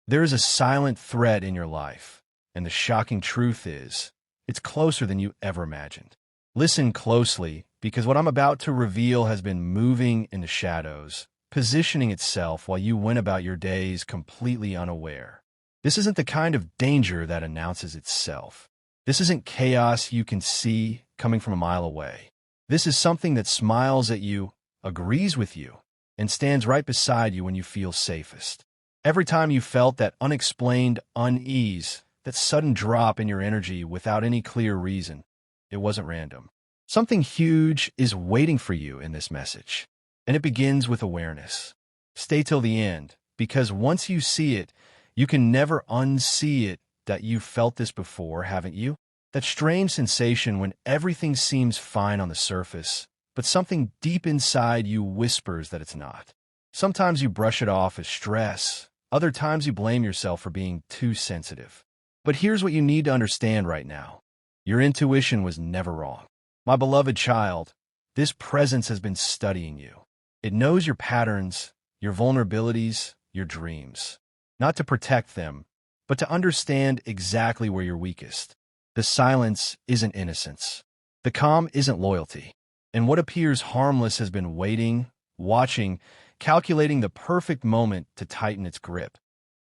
There is a silent threat in your life, and the shocking truth is, it's closer than you ever imagined. Listen closely, because what I'm about to reveal has been moving in the shadows, positioning itself while you went about your days completely unaware. This isn't the kind of danger that announces itself. This isn't chaos you can see coming from a mile away. This is something that smiles at you, agrees with you, and stands right beside you when you feel safest. Every time you felt that unexplained unease, that sudden drop in your energy without any clear reason, it wasn't random. Something huge is waiting for you in this message, and it begins with awareness. Stay till the end, because once you see it, you can never unsee it. That you've felt this before, haven't you? That strange sensation when everything seems fine on the surface, but something deep inside you whispers that it's not. Sometimes you brush it off as stress. Other times you blame yourself for being too sensitive. But here's what you need to understand right now. Your intuition was never wrong. My beloved child, this presence has been studying you. It knows your patterns, your vulnerabilities, your dreams. Not to protect them, but to understand exactly where you're weakest. The silence isn't innocence. The calm isn't loyalty. And what appears harmless has been waiting, watching, calculating the perfect moment to tighten its grip.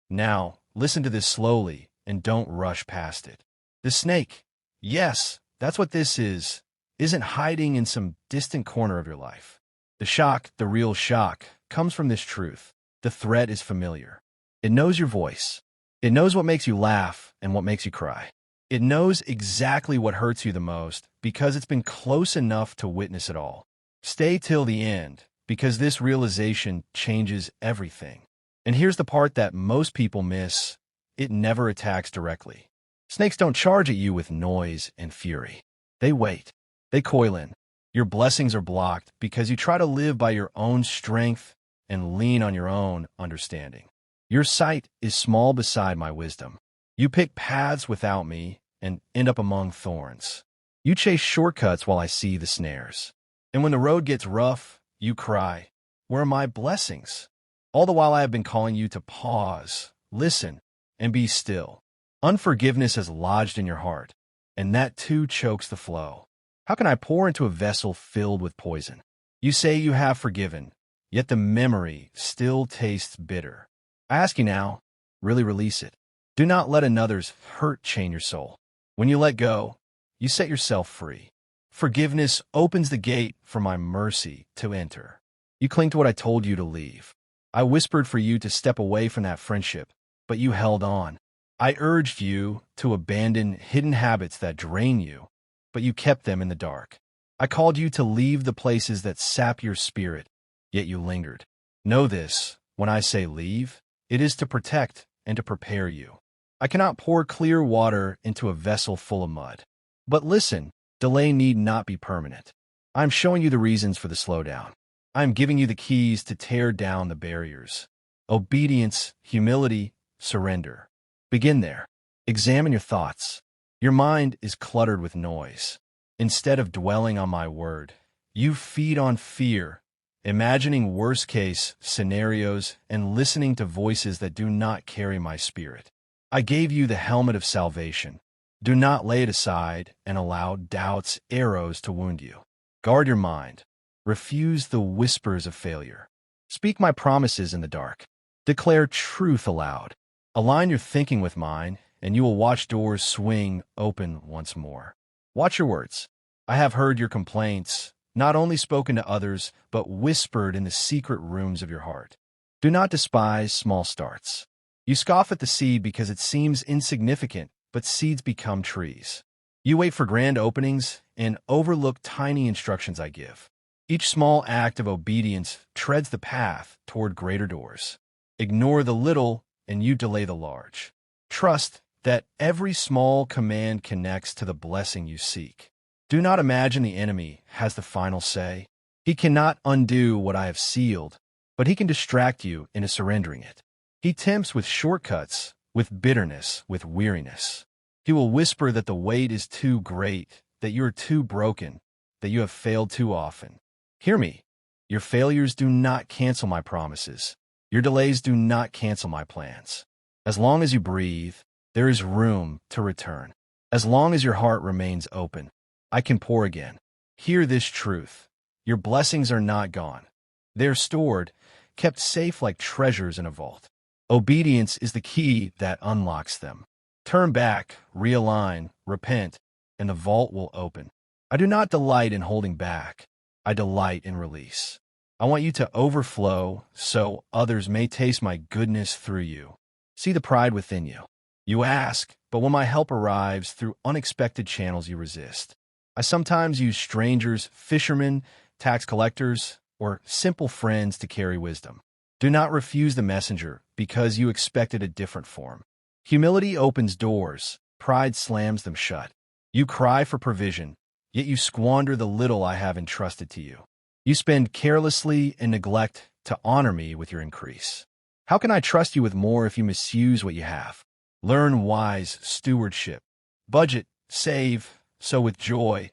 Now, listen to this slowly and don't rush past it. The snake, yes, that's what this is, isn't hiding in some distant corner of your life. The shock, the real shock, comes from this truth. The threat is familiar. It knows your voice. It knows what makes you laugh and what makes you cry. It knows exactly what hurts you the most because it's been close enough to witness it all. Stay till the end, because this realization changes everything. And here's the part that most people miss. It never attacks directly. Snakes don't charge at you with noise and fury. They wait. They coil in. Your blessings are blocked because you try to live by your own strength and lean on your own understanding. Your sight is small beside my wisdom. You pick paths without me and end up among thorns. You chase shortcuts while I see the snares. And when the road gets rough, you cry, "Where are my blessings?" All the while I have been calling you to pause, listen, and be still. Unforgiveness has lodged in your heart, and that too chokes the flow. How can I pour into a vessel filled with poison? You say you have forgiven, yet the memory still tastes bitter. I ask you now, really release it. Do not let another's hurt chain your soul. When you let go, you set yourself free. Forgiveness opens the gate for my mercy to enter. You cling to what I told you to leave. I whispered for you to step away from that friendship, but you held on. I urged you to abandon hidden habits that drain you, but you kept them in the dark. I called you to leave the places that sap your spirit, yet you lingered. Know this, when I say leave, it is to protect and to prepare you. I cannot pour clear water into a vessel full of mud. But listen, delay need not be permanent. I am showing you the reasons for the slowdown. I am giving you the keys to tear down the barriers. Obedience, humility, surrender. Begin there. Examine your thoughts. Your mind is cluttered with noise. Instead of dwelling on my word, you feed on fear, imagining worst-case scenarios and listening to voices that do not carry my spirit. I gave you the helmet of salvation. Do not lay it aside and allow doubt's arrows to wound you. Guard your mind. Refuse the whispers of failure. Speak my promises in the dark. Declare truth aloud. Align your thinking with mine, and you will watch doors swing open once more. Watch your words. I have heard your complaints, not only spoken to others, but whispered in the secret rooms of your heart. Do not despise small starts. You scoff at the seed because it seems insignificant, but seeds become trees. You wait for grand openings and overlook tiny instructions I give. Each small act of obedience treads the path toward greater doors. Ignore the little, and you delay the large. Trust that every small command connects to the blessing you seek. Do not imagine the enemy has the final say. He cannot undo what I have sealed, but he can distract you into surrendering it. He tempts with shortcuts, with bitterness, with weariness. He will whisper that the weight is too great, that you are too broken, that you have failed too often. Hear me. Your failures do not cancel my promises. Your delays do not cancel my plans. As long as you breathe, there is room to return. As long as your heart remains open, I can pour again. Hear this truth. Your blessings are not gone. They're stored, kept safe like treasures in a vault. Obedience is the key that unlocks them. Turn back, realign, repent, and the vault will open. I do not delight in holding back. I delight in release. I want you to overflow so others may taste my goodness through you. See the pride within you. You ask, but when my help arrives through unexpected channels, you resist. I sometimes use strangers, fishermen, tax collectors, or simple friends to carry wisdom. Do not refuse the messenger because you expected a different form. Humility opens doors, pride slams them shut. You cry for provision, yet you squander the little I have entrusted to you. You spend carelessly and neglect to honor me with your increase. How can I trust you with more if you misuse what you have? Learn wise stewardship. Budget, save, sow with joy,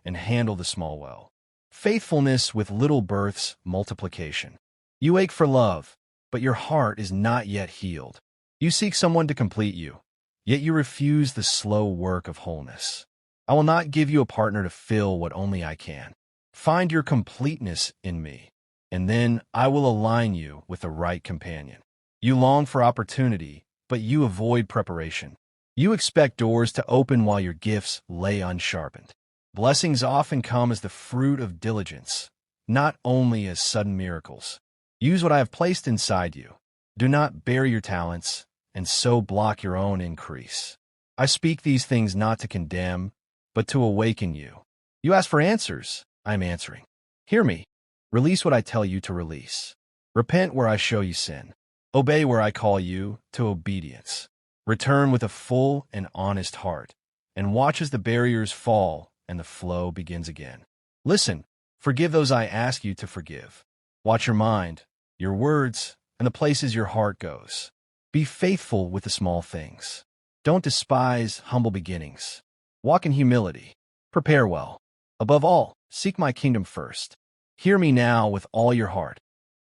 and handle the small well. Faithfulness with little births multiplication. You ache for love, but your heart is not yet healed. You seek someone to complete you, yet you refuse the slow work of wholeness. I will not give you a partner to fill what only I can. Find your completeness in me, and then I will align you with the right companion. You long for opportunity, but you avoid preparation. You expect doors to open while your gifts lay unsharpened. Blessings often come as the fruit of diligence, not only as sudden miracles. Use what I have placed inside you. Do not bury your talents, and so block your own increase. I speak these things not to condemn, but to awaken you. You ask for answers, I am answering. Hear me. Release what I tell you to release. Repent where I show you sin. Obey where I call you to obedience. Return with a full and honest heart, and watch as the barriers fall and the flow begins again. Listen, forgive those I ask you to forgive. Watch your mind, your words, and the places your heart goes. Be faithful with the small things. Don't despise humble beginnings. Walk in humility. Prepare well. Above all, seek my kingdom first. Hear me now with all your heart.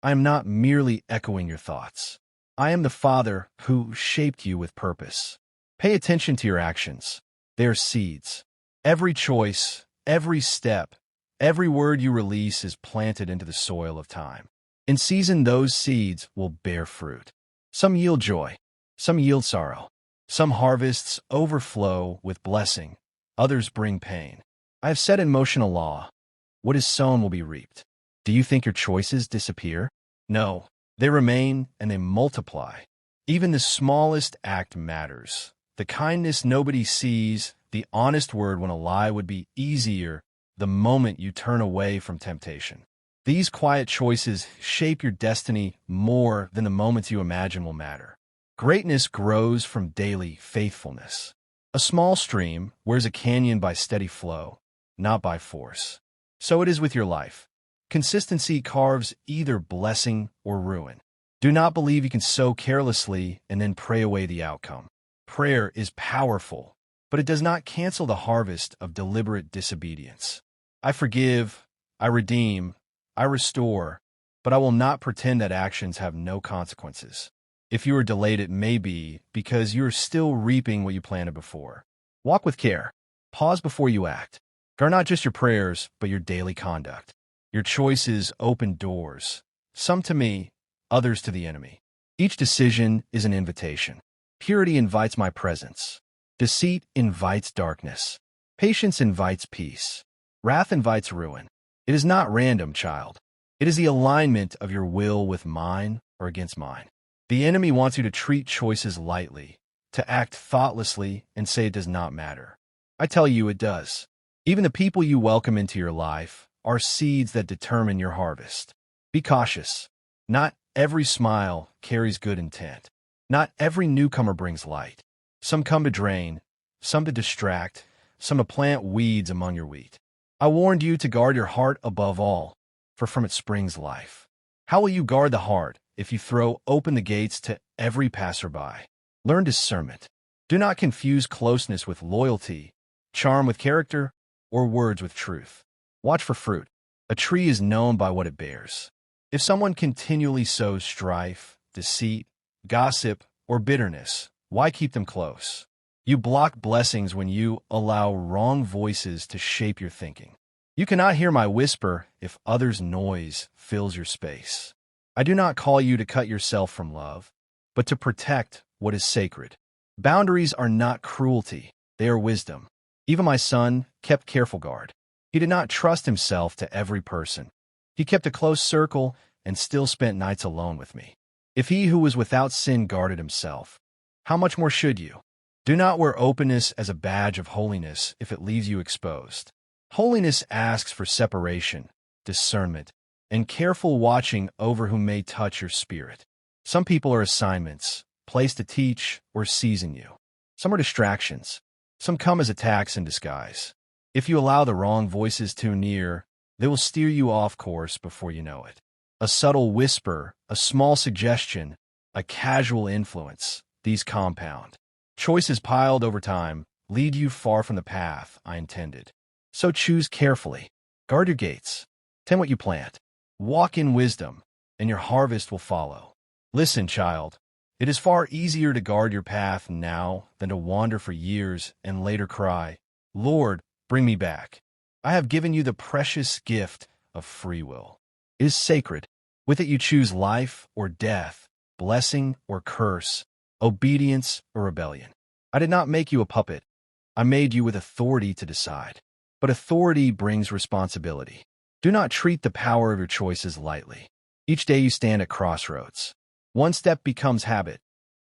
I am not merely echoing your thoughts. I am the Father who shaped you with purpose. Pay attention to your actions. They are seeds. Every choice, every step, every word you release is planted into the soil of time. In season, those seeds will bear fruit. Some yield joy, some yield sorrow. Some harvests overflow with blessing, others bring pain. I have set in motion a law. What is sown will be reaped. Do you think your choices disappear? No, they remain and they multiply. Even the smallest act matters. The kindness nobody sees, the honest word when a lie would be easier the moment you turn away from temptation. These quiet choices shape your destiny more than the moments you imagine will matter. Greatness grows from daily faithfulness. A small stream wears a canyon by steady flow, not by force. So it is with your life. Consistency carves either blessing or ruin. Do not believe you can sow carelessly and then pray away the outcome. Prayer is powerful, but it does not cancel the harvest of deliberate disobedience. I forgive, I redeem, I restore, but I will not pretend that actions have no consequences. If you are delayed, it may be because you are still reaping what you planted before. Walk with care. Pause before you act. Guard not just your prayers, but your daily conduct. Your choices open doors, some to me, others to the enemy. Each decision is an invitation. Purity invites my presence. Deceit invites darkness. Patience invites peace. Wrath invites ruin. It is not random, child. It is the alignment of your will with mine or against mine. The enemy wants you to treat choices lightly, to act thoughtlessly and say it does not matter. I tell you it does. Even the people you welcome into your life are seeds that determine your harvest. Be cautious. Not every smile carries good intent. Not every newcomer brings light. Some come to drain, some to distract, some to plant weeds among your wheat. I warned you to guard your heart above all, for from it springs life. How will you guard the heart if you throw open the gates to every passerby? Learn discernment. Do not confuse closeness with loyalty, charm with character, or words with truth. Watch for fruit. A tree is known by what it bears. If someone continually sows strife, deceit, gossip, or bitterness, why keep them close? You block blessings when you allow wrong voices to shape your thinking. You cannot hear my whisper if others' noise fills your space. I do not call you to cut yourself from love, but to protect what is sacred. Boundaries are not cruelty, they are wisdom. Even my son kept careful guard. He did not trust himself to every person. He kept a close circle and still spent nights alone with me. If he who was without sin guarded himself, how much more should you? Do not wear openness as a badge of holiness if it leaves you exposed. Holiness asks for separation, discernment, and careful watching over who may touch your spirit. Some people are assignments, placed to teach or season you. Some are distractions. Some come as attacks in disguise. If you allow the wrong voices too near, they will steer you off course before you know it. A subtle whisper, a small suggestion, a casual influence, these compound. Choices piled over time lead you far from the path I intended. So choose carefully. Guard your gates. Tend what you plant. Walk in wisdom, and your harvest will follow. Listen, child. It is far easier to guard your path now than to wander for years and later cry, Lord, bring me back. I have given you the precious gift of free will. It is sacred. With it you choose life or death, blessing or curse, obedience or rebellion. I did not make you a puppet. I made you with authority to decide. But authority brings responsibility. Do not treat the power of your choices lightly. Each day you stand at crossroads. One step becomes habit.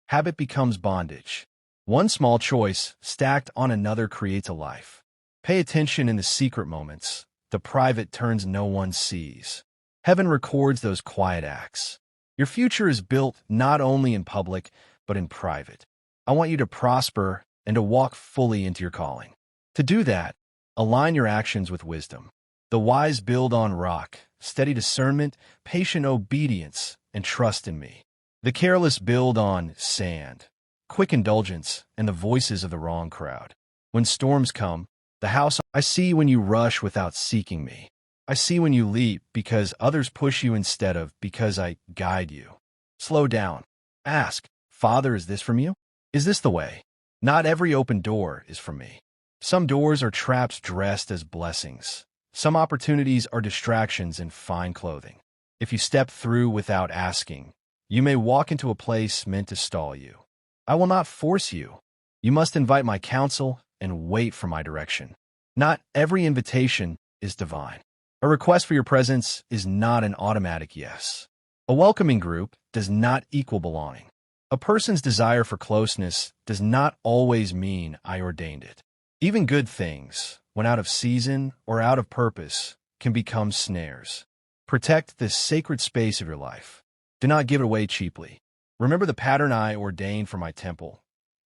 Habit becomes bondage. One small choice stacked on another creates a life. Pay attention in the secret moments. The private turns no one sees. Heaven records those quiet acts. Your future is built not only in public, but in private. I want you to prosper and to walk fully into your calling. To do that, align your actions with wisdom. The wise build on rock, steady discernment, patient obedience, and trust in me. The careless build on sand, quick indulgence, and the voices of the wrong crowd. When storms come, the house I see when you rush without seeking me. I see when you leap because others push you instead of because I guide you. Slow down. Ask, Father, is this from you? Is this the way? Not every open door is from me. Some doors are traps dressed as blessings. Some opportunities are distractions in fine clothing. If you step through without asking, you may walk into a place meant to stall you. I will not force you. You must invite my counsel and wait for my direction. Not every invitation is divine. A request for your presence is not an automatic yes. A welcoming group does not equal belonging. A person's desire for closeness does not always mean I ordained it. Even good things, when out of season or out of purpose, can become snares. Protect this sacred space of your life. Do not give it away cheaply. Remember the pattern I ordained for my temple.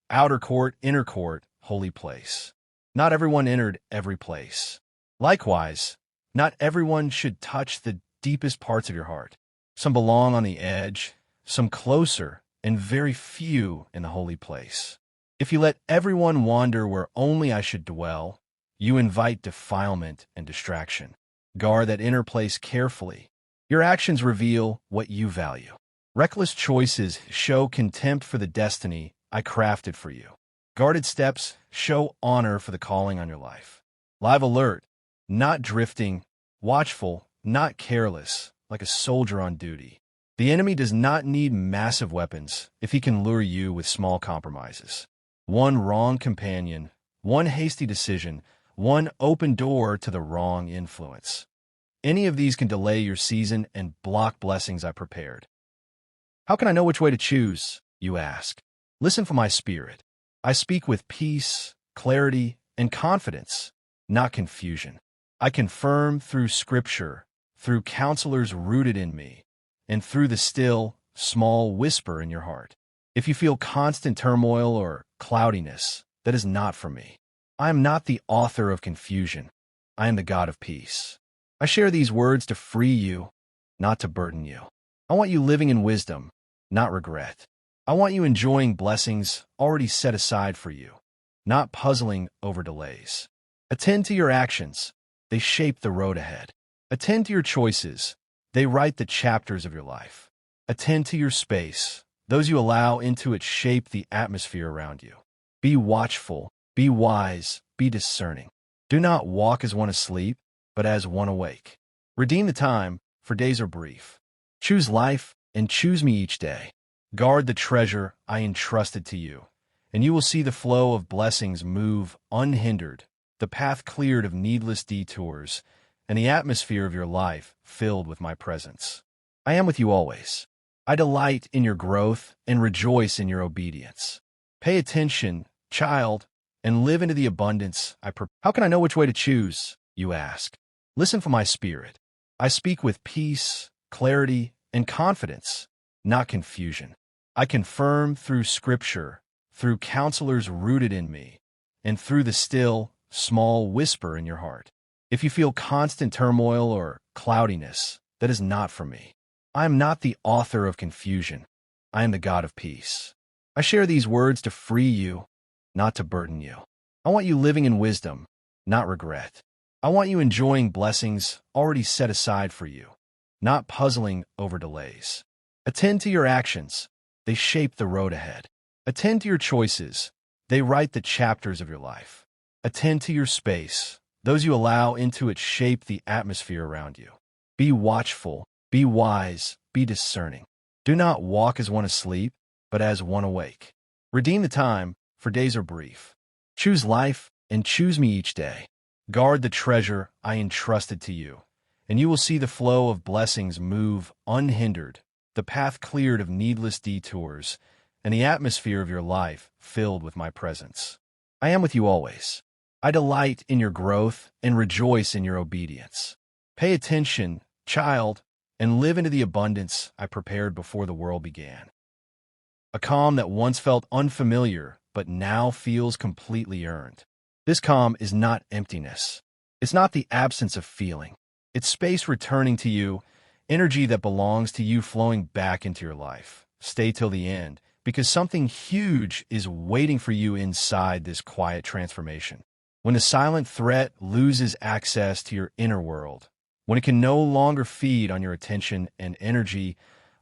Outer court, inner court, holy place. Not everyone entered every place. Likewise, not everyone should touch the deepest parts of your heart. Some belong on the edge, some closer, and very few in the holy place. If you let everyone wander where only I should dwell, you invite defilement and distraction. Guard that inner place carefully. Your actions reveal what you value. Reckless choices show contempt for the destiny I crafted for you. Guarded steps show honor for the calling on your life. Live alert, not drifting, watchful, not careless, like a soldier on duty. The enemy does not need massive weapons if he can lure you with small compromises. One wrong companion, one hasty decision, one open door to the wrong influence. Any of these can delay your season and block blessings I prepared. How can I know which way to choose, you ask? Listen for my spirit. I speak with peace, clarity, and confidence, not confusion. I confirm through scripture, through counselors rooted in me, and through the still, small whisper in your heart. If you feel constant turmoil or cloudiness, that is not from me. I am not the author of confusion. I am the God of peace. I share these words to free you, not to burden you. I want you living in wisdom, not regret. I want you enjoying blessings already set aside for you, not puzzling over delays. Attend to your actions. They shape the road ahead. Attend to your choices. They write the chapters of your life. Attend to your space. Those you allow into it shape the atmosphere around you. Be watchful, be wise, be discerning. Do not walk as one asleep, but as one awake. Redeem the time, for days are brief. Choose life and choose me each day. Guard the treasure I entrusted to you, and you will see the flow of blessings move unhindered, the path cleared of needless detours, and the atmosphere of your life filled with my presence. I am with you always. I delight in your growth and rejoice in your obedience. Pay attention, child, and live into the abundance I prepare. How can I know which way to choose, you ask? Listen for my spirit. I speak with peace, clarity, and confidence, not confusion. I confirm through Scripture, through counselors rooted in me, and through the still, small whisper in your heart. If you feel constant turmoil or cloudiness, that is not from me. I am not the author of confusion. I am the God of peace. I share these words to free you, not to burden you. I want you living in wisdom, not regret. I want you enjoying blessings already set aside for you, not puzzling over delays. Attend to your actions. They shape the road ahead. Attend to your choices. They write the chapters of your life. Attend to your space. Those you allow into it shape the atmosphere around you. Be watchful, be wise, be discerning. Do not walk as one asleep, but as one awake. Redeem the time, for days are brief. Choose life and choose me each day. Guard the treasure I entrusted to you, and you will see the flow of blessings move unhindered, the path cleared of needless detours, and the atmosphere of your life filled with my presence. I am with you always. I delight in your growth and rejoice in your obedience. Pay attention, child, and live into the abundance I prepared before the world began. A calm that once felt unfamiliar, but now feels completely earned. This calm is not emptiness. It's not the absence of feeling. It's space returning to you, energy that belongs to you flowing back into your life. Stay till the end, because something huge is waiting for you inside this quiet transformation. When the silent threat loses access to your inner world, when it can no longer feed on your attention and energy,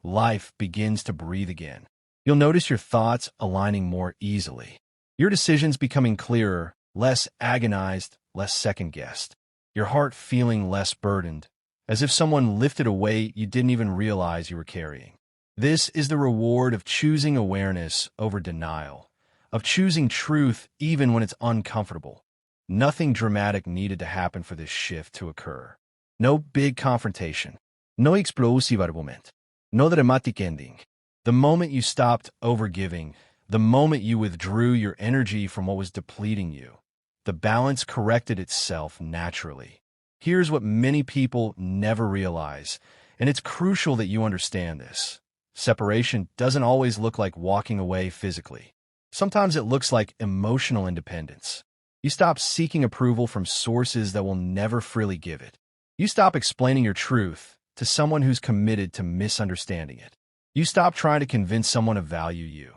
life begins to breathe again. You'll notice your thoughts aligning more easily. Your decisions becoming clearer, less agonized, less second-guessed. Your heart feeling less burdened, as if someone lifted a weight you didn't even realize you were carrying. This is the reward of choosing awareness over denial, of choosing truth even when it's uncomfortable. Nothing dramatic needed to happen for this shift to occur. No big confrontation. No explosive argument. No dramatic ending. The moment you stopped overgiving, the moment you withdrew your energy from what was depleting you, the balance corrected itself naturally. Here's what many people never realize, and it's crucial that you understand this. Separation doesn't always look like walking away physically. Sometimes it looks like emotional independence. You stop seeking approval from sources that will never freely give it. You stop explaining your truth to someone who's committed to misunderstanding it. You stop trying to convince someone to value you.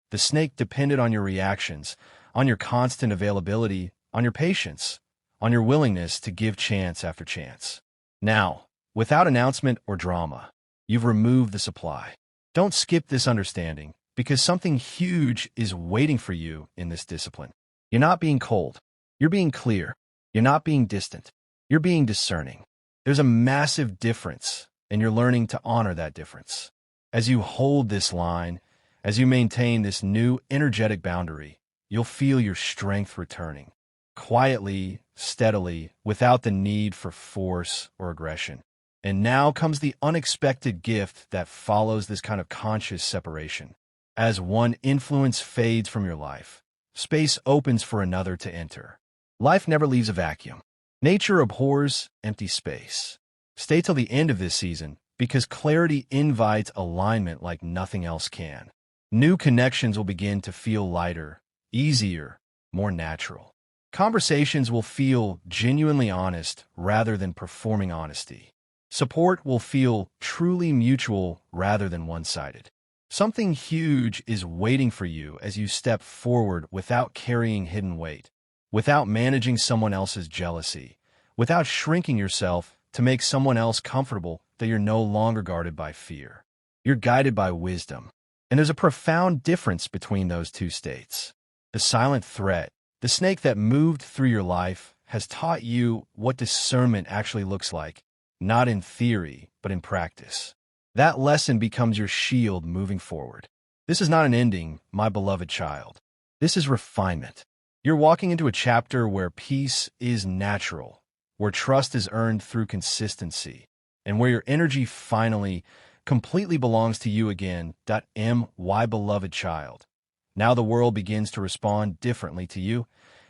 The snake depended on your reactions, on your constant availability, on your patience, on your willingness to give chance after chance. Now, without announcement or drama, you've removed the supply. Don't skip this understanding, because something huge is waiting for you in this discipline. You're not being cold. You're being clear. You're not being distant. You're being discerning. There's a massive difference, and you're learning to honor that difference. As you hold this line, as you maintain this new energetic boundary, you'll feel your strength returning. Quietly, steadily, without the need for force or aggression. And now comes the unexpected gift that follows this kind of conscious separation. As one influence fades from your life, space opens for another to enter. Life never leaves a vacuum. Nature abhors empty space. Stay till the end of this season, because clarity invites alignment like nothing else can. New connections will begin to feel lighter, easier, more natural. Conversations will feel genuinely honest rather than performing honesty. Support will feel truly mutual rather than one-sided. Something huge is waiting for you as you step forward without carrying hidden weight, without managing someone else's jealousy, without shrinking yourself to make someone else comfortable that you're no longer guarded by fear. You're guided by wisdom. And there's a profound difference between those two states. The silent threat, the snake that moved through your life, has taught you what discernment actually looks like, not in theory, but in practice. That lesson becomes your shield moving forward. This is not an ending, my beloved child. This is refinement. You're walking into a chapter where peace is natural, where trust is earned through consistency, and where your energy finally, completely belongs to you again. My beloved child. Now the world begins to respond differently to you,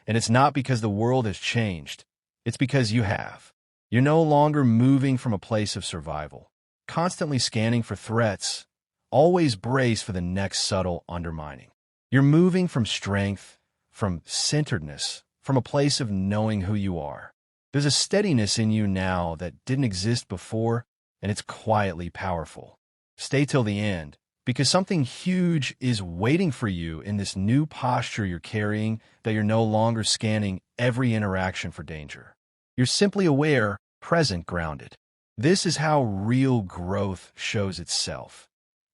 and it's not because the world has changed. It's because you have. You're no longer moving from a place of survival, constantly scanning for threats, always brace for the next subtle undermining. You're moving from strength, from centeredness, from a place of knowing who you are. There's a steadiness in you now that didn't exist before, and it's quietly powerful. Stay till the end, because something huge is waiting for you in this new posture you're carrying, that you're no longer scanning every interaction for danger. You're simply aware, present, grounded. This is how real growth shows itself,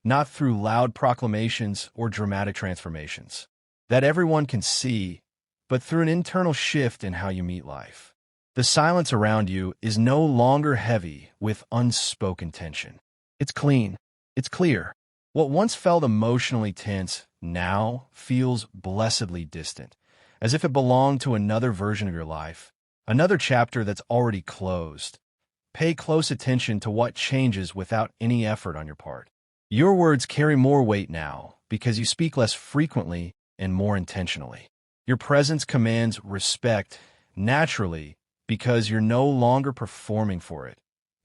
not through loud proclamations or dramatic transformations that everyone can see, but through an internal shift in how you meet life. The silence around you is no longer heavy with unspoken tension. It's clean. It's clear. What once felt emotionally tense now feels blessedly distant, as if it belonged to another version of your life, another chapter that's already closed. Pay close attention to what changes without any effort on your part. Your words carry more weight now because you speak less frequently and more intentionally. Your presence commands respect naturally because you're no longer performing for it,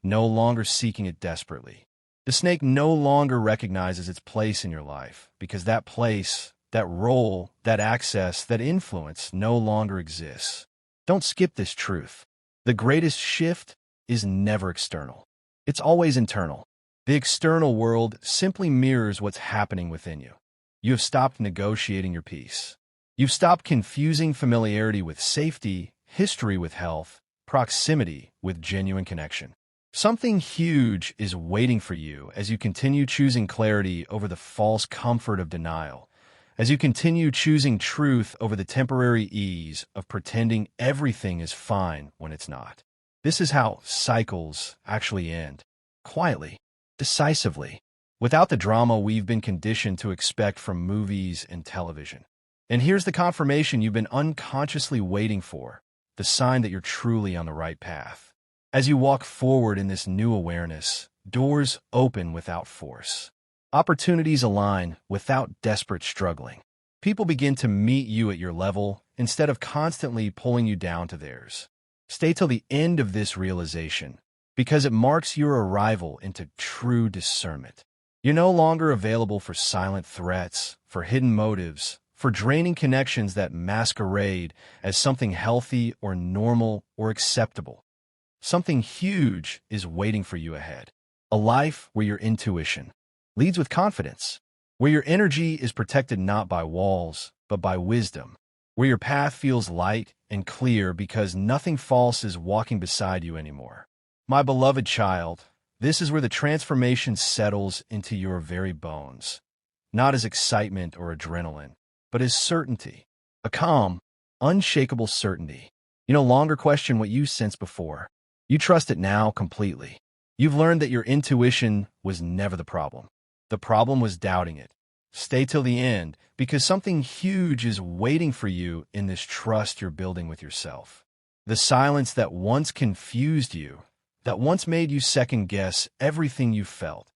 no longer seeking it desperately. The snake no longer recognizes its place in your life because that place, that role, that access, that influence no longer exists. Don't skip this truth. The greatest shift is never external. It's always internal. The external world simply mirrors what's happening within you. You have stopped negotiating your peace. You've stopped confusing familiarity with safety, history with health, proximity with genuine connection. Something huge is waiting for you as you continue choosing clarity over the false comfort of denial, as you continue choosing truth over the temporary ease of pretending everything is fine when it's not. This is how cycles actually end, quietly, decisively, without the drama we've been conditioned to expect from movies and television. And here's the confirmation you've been unconsciously waiting for, the sign that you're truly on the right path. As you walk forward in this new awareness, doors open without force. Opportunities align without desperate struggling. People begin to meet you at your level instead of constantly pulling you down to theirs. Stay till the end of this realization, because it marks your arrival into true discernment. You're no longer available for silent threats, for hidden motives, for draining connections that masquerade as something healthy or normal or acceptable. Something huge is waiting for you ahead. A life where your intuition leads with confidence, where your energy is protected not by walls, but by wisdom, where your path feels light and clear because nothing false is walking beside you anymore. My beloved child, this is where the transformation settles into your very bones, not as excitement or adrenaline, but as certainty, a calm, unshakable certainty. You no longer question what you sensed before. You trust it now completely. You've learned that your intuition was never the problem. The problem was doubting it. Stay till the end, because something huge is waiting for you in this trust you're building with yourself. The silence that once confused you, that once made you second-guess everything you felt,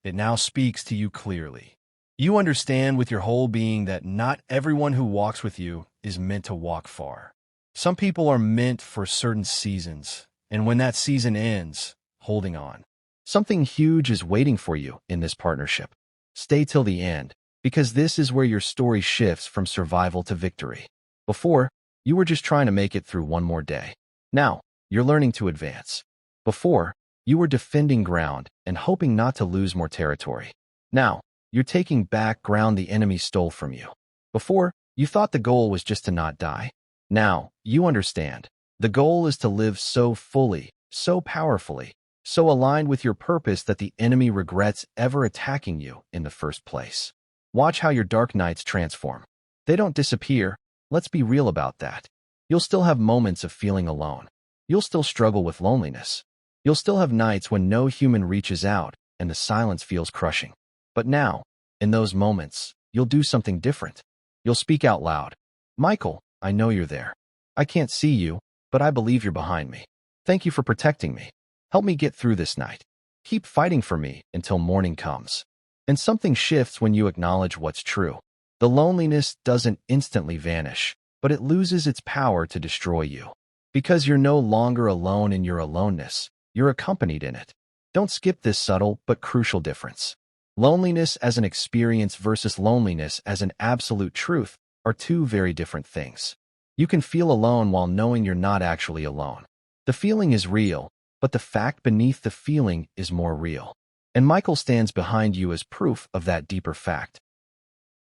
it now speaks to you clearly. You understand with your whole being that not everyone who walks with you is meant to walk far. Some people are meant for certain seasons, and when that season ends, holding on. Something huge is waiting for you in this partnership. Stay till the end, because this is where your story shifts from survival to victory. Before, you were just trying to make it through one more day. Now, you're learning to advance. Before, you were defending ground and hoping not to lose more territory. Now, you're taking back ground the enemy stole from you. Before, you thought the goal was just to not die. Now, you understand. The goal is to live so fully, so powerfully, so aligned with your purpose that the enemy regrets ever attacking you in the first place. Watch how your dark nights transform. They don't disappear. Let's be real about that. You'll still have moments of feeling alone. You'll still struggle with loneliness. You'll still have nights when no human reaches out and the silence feels crushing. But now, in those moments, you'll do something different. You'll speak out loud. Michael, I know you're there. I can't see you, but I believe you're behind me. Thank you for protecting me. Help me get through this night. Keep fighting for me until morning comes. And something shifts when you acknowledge what's true. The loneliness doesn't instantly vanish, but it loses its power to destroy you. Because you're no longer alone in your aloneness, you're accompanied in it. Don't skip this subtle but crucial difference. Loneliness as an experience versus loneliness as an absolute truth are two very different things. You can feel alone while knowing you're not actually alone. The feeling is real, but the fact beneath the feeling is more real. And Michael stands behind you as proof of that deeper fact.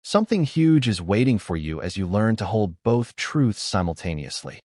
Something huge is waiting for you as you learn to hold both truths simultaneously.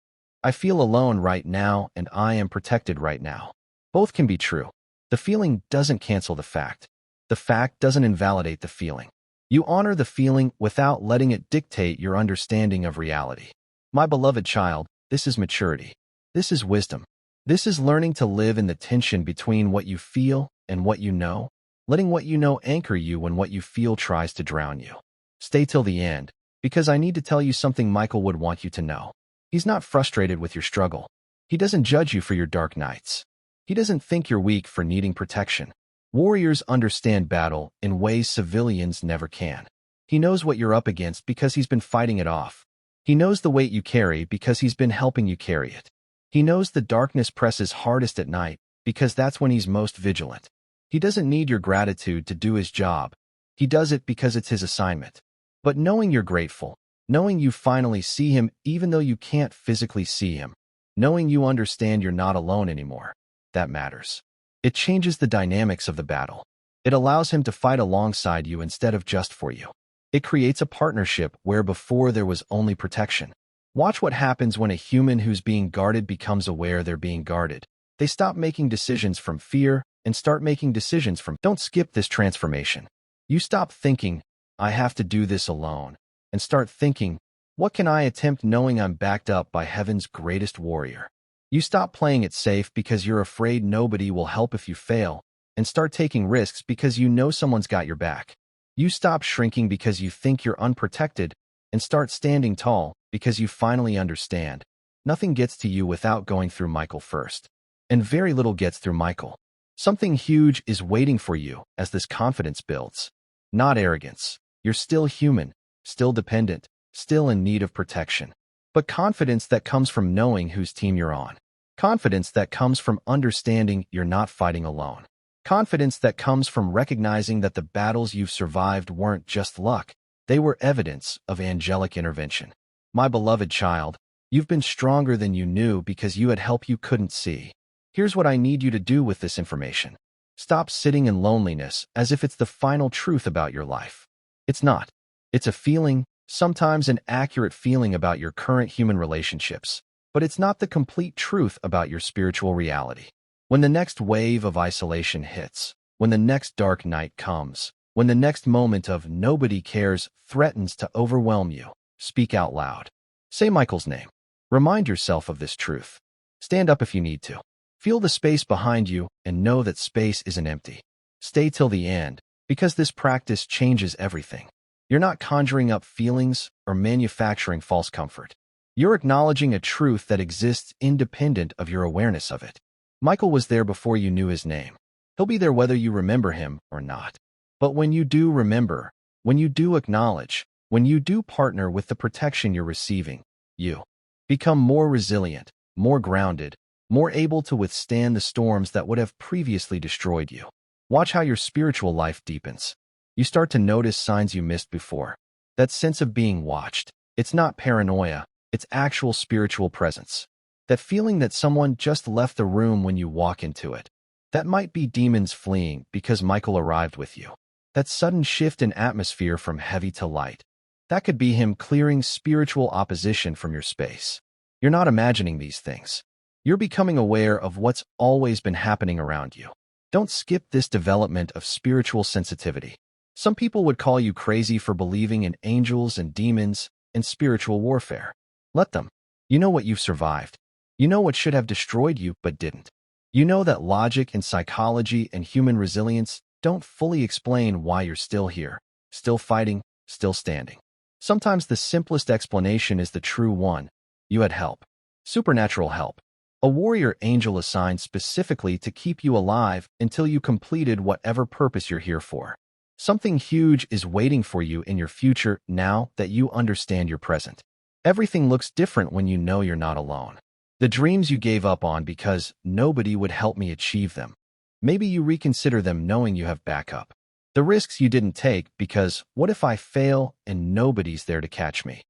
I feel alone right now and I am protected right now. Both can be true. The feeling doesn't cancel the fact. The fact doesn't invalidate the feeling. You honor the feeling without letting it dictate your understanding of reality. My beloved child, this is maturity. This is wisdom. This is learning to live in the tension between what you feel and what you know, letting what you know anchor you when what you feel tries to drown you. Stay till the end, because I need to tell you something Michael would want you to know. He's not frustrated with your struggle. He doesn't judge you for your dark nights. He doesn't think you're weak for needing protection. Warriors understand battle in ways civilians never can. He knows what you're up against because he's been fighting it off. He knows the weight you carry because he's been helping you carry it. He knows the darkness presses hardest at night because that's when he's most vigilant. He doesn't need your gratitude to do his job. He does it because it's his assignment. But knowing you're grateful, knowing you finally see him even though you can't physically see him, knowing you understand you're not alone anymore, that matters. It changes the dynamics of the battle. It allows him to fight alongside you instead of just for you. It creates a partnership where before there was only protection. Watch what happens when a human who's being guarded becomes aware they're being guarded. They stop making decisions from fear and start making decisions from don't skip this transformation. You stop thinking, I have to do this alone, and start thinking, what can I attempt knowing I'm backed up by heaven's greatest warrior? You stop playing it safe because you're afraid nobody will help if you fail, and start taking risks because you know someone's got your back. You stop shrinking because you think you're unprotected, and start standing tall because you finally understand. Nothing gets to you without going through Michael first. And very little gets through Michael. Something huge is waiting for you as this confidence builds. Not arrogance. You're still human, still dependent, still in need of protection. But confidence that comes from knowing whose team you're on. Confidence that comes from understanding you're not fighting alone. Confidence that comes from recognizing that the battles you've survived weren't just luck. They were evidence of angelic intervention. My beloved child, you've been stronger than you knew because you had help you couldn't see. Here's what I need you to do with this information. Stop sitting in loneliness as if it's the final truth about your life. It's not. It's a feeling, sometimes an accurate feeling about your current human relationships, but it's not the complete truth about your spiritual reality. When the next wave of isolation hits, when the next dark night comes, when the next moment of nobody cares threatens to overwhelm you, speak out loud. Say Michael's name. Remind yourself of this truth. Stand up if you need to. Feel the space behind you and know that space isn't empty. Stay till the end, because this practice changes everything. You're not conjuring up feelings or manufacturing false comfort. You're acknowledging a truth that exists independent of your awareness of it. Michael was there before you knew his name. He'll be there whether you remember him or not. But when you do remember, when you do acknowledge, when you do partner with the protection you're receiving, you become more resilient, more grounded, more able to withstand the storms that would have previously destroyed you. Watch how your spiritual life deepens. You start to notice signs you missed before. That sense of being watched. It's not paranoia, it's actual spiritual presence. That feeling that someone just left the room when you walk into it. That might be demons fleeing because Michael arrived with you. That sudden shift in atmosphere from heavy to light. That could be him clearing spiritual opposition from your space. You're not imagining these things. You're becoming aware of what's always been happening around you. Don't skip this development of spiritual sensitivity. Some people would call you crazy for believing in angels and demons and spiritual warfare. Let them. You know what you've survived. You know what should have destroyed you but didn't. You know that logic and psychology and human resilience don't fully explain why you're still here, still fighting, still standing. Sometimes the simplest explanation is the true one. You had help. Supernatural help. A warrior angel assigned specifically to keep you alive until you completed whatever purpose you're here for. Something huge is waiting for you in your future now that you understand your present. Everything looks different when you know you're not alone. The dreams you gave up on because nobody would help me achieve them. Maybe you reconsider them knowing you have backup. The risks you didn't take because what if I fail and nobody's there to catch me?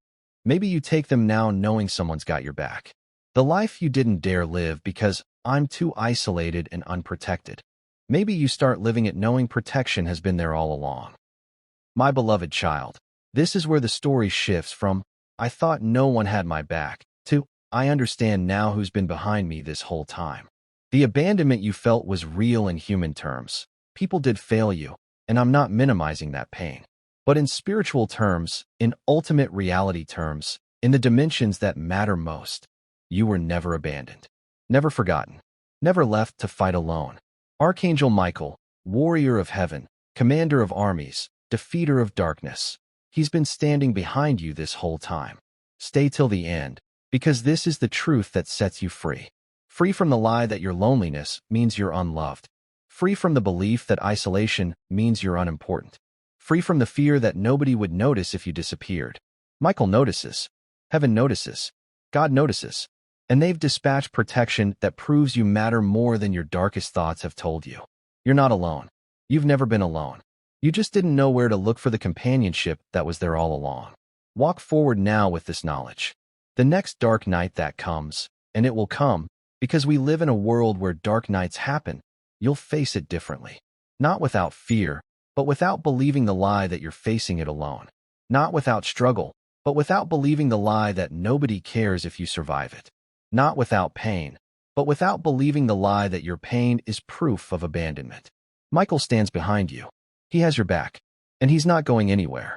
Maybe you take them now knowing someone's got your back. The life you didn't dare live because I'm too isolated and unprotected. Maybe you start living it knowing protection has been there all along. My beloved child, this is where the story shifts from, I thought no one had my back, to, I understand now who's been behind me this whole time. The abandonment you felt was real in human terms. People did fail you, and I'm not minimizing that pain. But in spiritual terms, in ultimate reality terms, in the dimensions that matter most, you were never abandoned, never forgotten, never left to fight alone. Archangel Michael, warrior of heaven, commander of armies, defeater of darkness. He's been standing behind you this whole time. Stay till the end, because this is the truth that sets you free. Free from the lie that your loneliness means you're unloved. Free from the belief that isolation means you're unimportant. Free from the fear that nobody would notice if you disappeared. Michael notices. Heaven notices. God notices. And they've dispatched protection that proves you matter more than your darkest thoughts have told you. You're not alone. You've never been alone. You just didn't know where to look for the companionship that was there all along. Walk forward now with this knowledge. The next dark night that comes, and it will come, because we live in a world where dark nights happen, you'll face it differently. Not without fear, but without believing the lie that you're facing it alone. Not without struggle, but without believing the lie that nobody cares if you survive it. Not without pain, but without believing the lie that your pain is proof of abandonment. Michael stands behind you. He has your back, and he's not going anywhere.